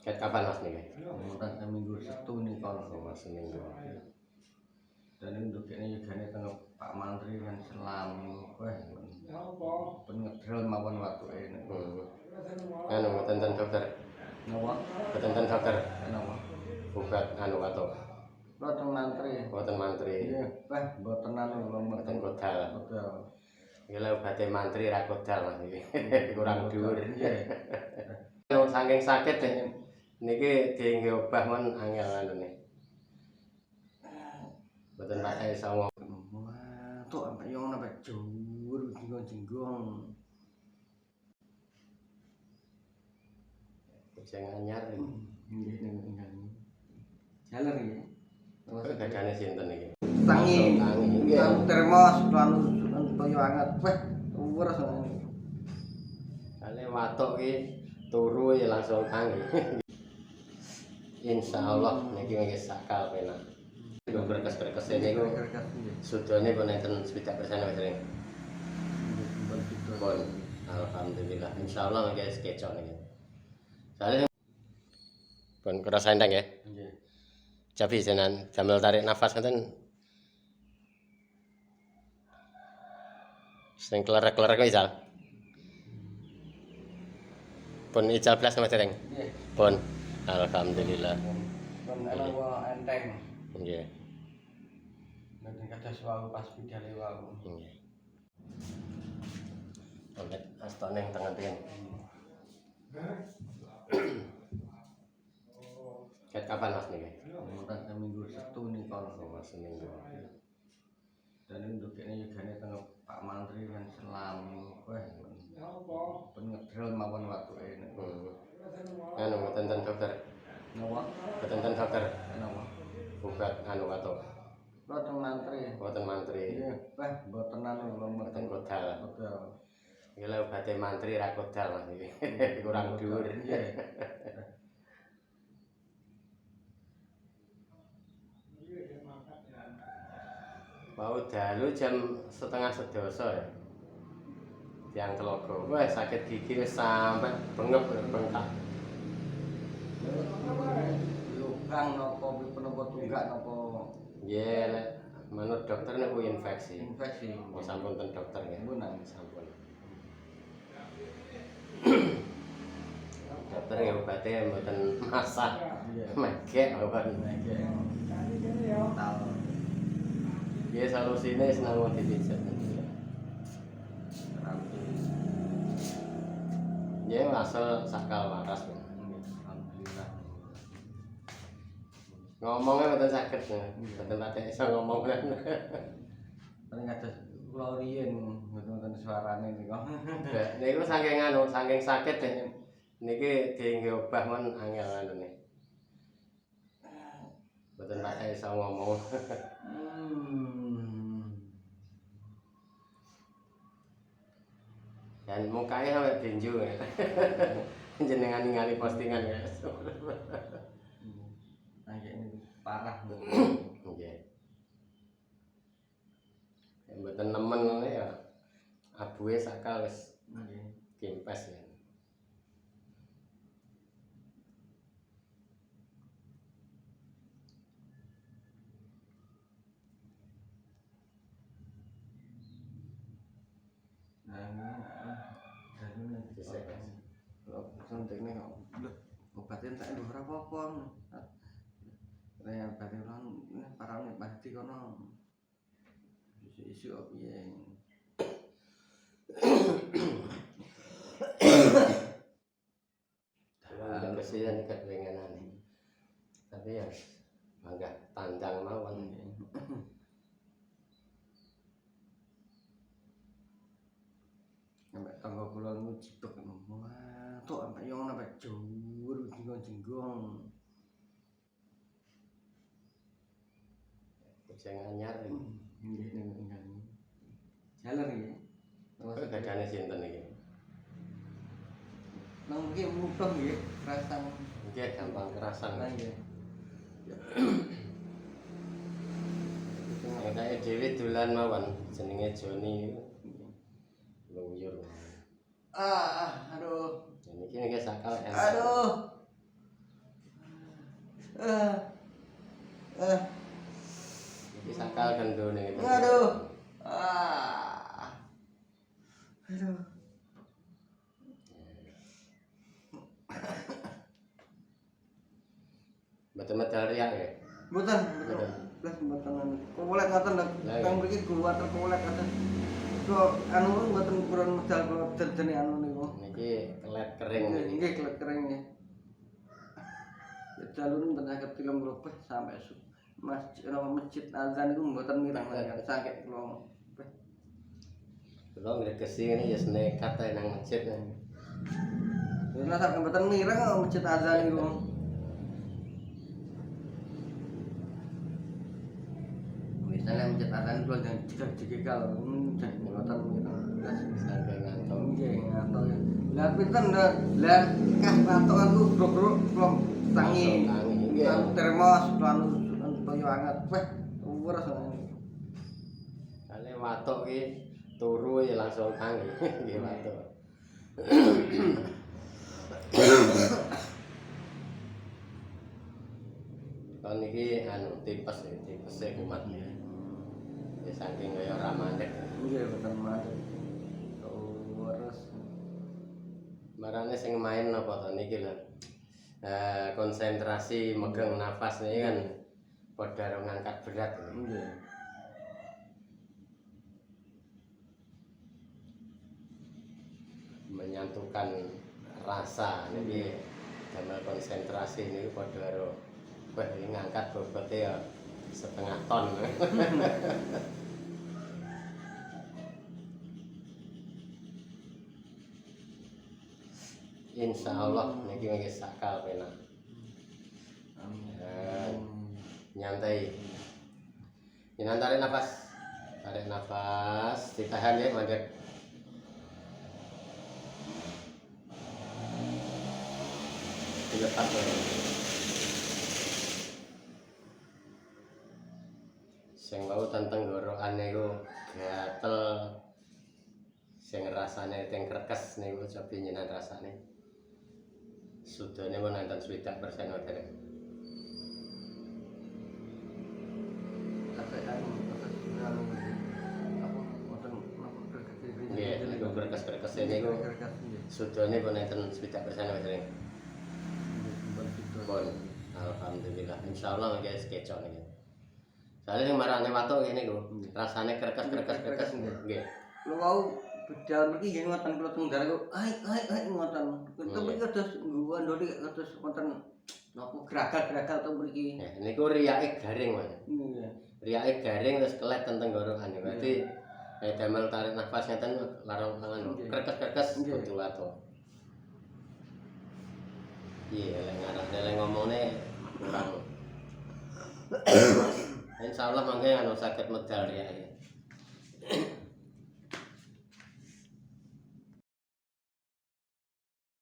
Ket kapan Mas niki? Mungkin minggu Sabtu nih kalau Seminggu. dan untuk ini juga nih tengah Pak Menteri kan selami, pengetril maupun waktu ini. Anu tenten dokter. Nawa, Tenten dokter. nawa. Bukat anu atau Boten Menteri. boten mantri. Iya, boten anu Boten kodal. Kodal. Iki lho badhe mantri ra kodal Mas iki. Kurang dhuwur. Iya. Saking sakit niki diengge obah men angel anune. Boten pakai songo. Wah, tuh sampai yang sampai jujur jinggong-jinggong. Sing anyar iki. Nggih ning jaler iki. Gadane sinten iki? Tangi. Tangi. Termos lan toyo anget. Uwer sono. Kale watuk iki turu ya langsung tangi. Insyaallah niki nggih sakal penak. Berkes-berkes niku sudane pun enten 70% wis sering. Pun alhamdulillah insyaallah nggih skecok niki. Soale pun kerasa enteng ya. Nggih. Jabi senan sambil tarik nafas ngoten. Sing klerek-klerek Ijal. Pun Ijal blas Mas Dereng. Nggih. Pun alhamdulillah. Pun ana enteng. Nggih. Nek kados wau pas bidale wau. Nggih. Sampai astane ing tengen-tengen. Ket kapan Mas niki? Mungkin minggu Sabtu nih kalau Seminggu. dan untuk ini juga nih tengah Pak Menteri kan selami, pengetril maupun waktu ini. Anu tenten dokter. Nawa, Tenten dokter. nawa. Bukat anu atau Boten Menteri. boten mantri. Iya, boten anu Boten kodal. Kodal. Iki lho badhe mantri ra kodal Mas iki. Kurang dhuwur. Iya. Mau dalu jam 11:30 ya. Tiang Telogo. Wah, sakit gigi wis sampe bengep bengkak. Lukang nopo penapa tunggak nopo Nggih, lek menurut dokter niku infeksi. infeksi. Oh, sampun ten dokter nggih. Mboten. Sampun. Dokter ya obatnya mboten masak. Megek obat. Tahu. Nggih solusine seneng dipijat. Nggih, asal sakal waras. Alhamdulillah. Ngomongnya mboten saged, mboten patek iso ngomong. Paling ada kula riyen ngoten suarane niku. Niku saking anu, saking sakit niki diengge obah men angel anune. Mboten patek iso ngomong. Dan mukanya sampai benju. Jenengan ningali postingan ya. Nah, ini parah. Nggih. Mboten nemen ngene ya. Abuhe sakal wis kimpes ya. Suntiknya obatnya tak ada apa-apa. Saya obatnya orang parahnya pasti kono isu-isu piye. Kesian kepengenane. Tapi ya mangga tandang mawon. Sampai tangga kula ngujitok wah, tuh sampai yang sampai jujur jinggong-jinggong. Sing anyar iki. Nggih ning jaler iki. Gadane sinten iki? Nang iki mudah nggih, kerasan. Nggih, gampang kerasan. Nggih. Kayak dhewe dolan mawon, jenenge Joni. Luyur. Aduh. Niki sakal enak. Aduh. Iki sakal kendone gitu. Aduh. Ah. Aduh. Mboten medal riak ya. Mboten, mboten. Lah mboten. Kulit ngoten lho. Kang mriki kuwater kulit ngoten. Kok anu mboten kurang medal kula dedene anu niku. Niki kelet kering niki. Nggih kulit kering nggih. Jalurun mboten saged film grobeh sampai masjid azan niku mboten mirang sakit kula. Kula ngregesi ngene ya nekat ae nang masjid. Lah sak mboten mirang kok masjid azan niku. Misalnya masjid azan kula jangan jegak-jegekal jadi mboten mirang. Saking ngantuk. Nggih ngatok. Lah pinten lah kah patokan ku grok-grok kula tangi. Nggih. Anu termos anu toyo anget. Wah, ora sono. Kale watuk ki turu ya langsung tangi. Nggih watuk. Kon iki anu tipes kumat ya. Ya saking kaya ora mandek. Nggih boten mandek. Terus Marane sing main napa to niki lho. Konsentrasi megang nafas niki kan padha karo ngangkat berat. nggih. Menyatukan rasa niki damel konsentrasi niki padha karo wah iki ngangkat bobote ya setengah ton. Insyaallah niki nggih sakal penak. Nyantai. Jangan tarik nafas. Tarik nafas, ditahan ya mandek. Dilepas ya. Sing wau tentang tenggorokan niku gatel. Sing rasane teng krekes niku coba nyenan rasane. Sudane pun enten 70% wae. Nggih, niku krekes-krekes niku sudane pun enten 70% wae. Pun alhamdulillah insyaallah guys kecok niki. Soale sing marane watuk ngene niku, rasane krekes nggih. Lho wau bedal mriki nggih ngoten kula teng dalan kok ai ngoten. Tapi kados ngguwa ndoli kados wonten napa gragal-gragal teng mriki. Niku riyake garing, Mas. Nggih. Riyake garing terus kelet teng tenggorokan. Berarti damel tarik nafas ngeten larang tangan krekes-krekes kudu watuk. Iya, lek ngomongne kurang. Insyaallah mangke anu saged medal riyake.